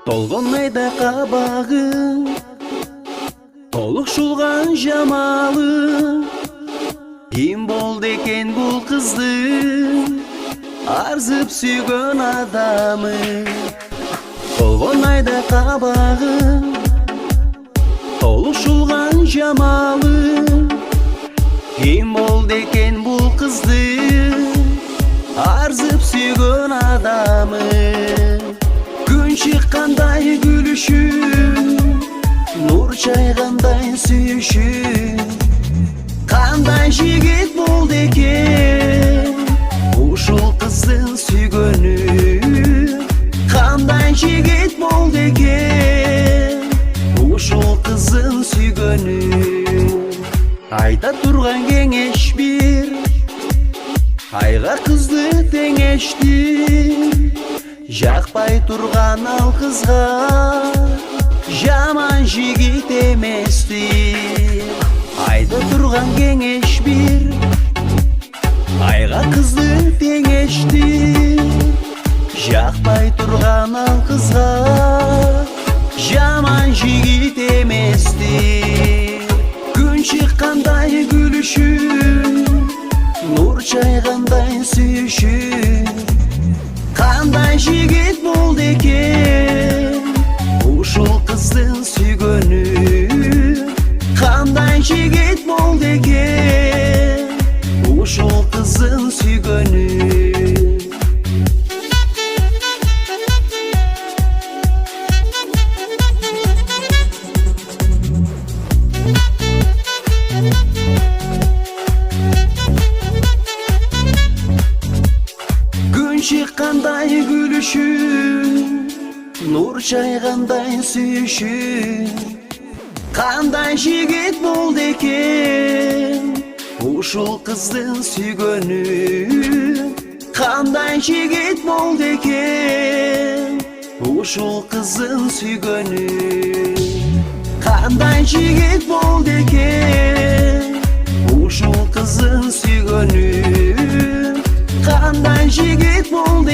Толгон айда кабагы, толук шулган жамалы. Ким болду экен бул кызды, арзып сүйгөн адамы. Толгон айда кабагы, толук шулган жамалы. Ким болду экен бул кызды, арзып сүйгөн адамы. Күн чыккандай күлүшү, нур чайгандай сүйүшү. Кандай жигит болду экен ушул кыздын сүйгөнү. Кандай жигит болду экен ушул кыздын сүйгөнү. Айта турган кеңеш бир, айга кызды теңешти. Жакпай турган ал кызга жаман жигит эмести. Айда турган кеңеш бир, айга кызды теңешти. Жакпай турган ал кызга жаман жигит эмести. Күн чыккандай күлүшү, нур чайгандай сүйүшү. Кандай жигит болду экен ушул кыздын сүйгөнү. Кандай жигит болду экен ушул кыздын сүйгөнү. Күн чыккандай күлүшү, нур чайгандай сүйүшү. Кандай жигит болду экен ушул кыздын сүйгөнү. Кандай жигит болду экен ушул кыздын сүйгөнү. Кандай жигит болду экен ушул кыздын сүйгөнү. Кандай жигит болду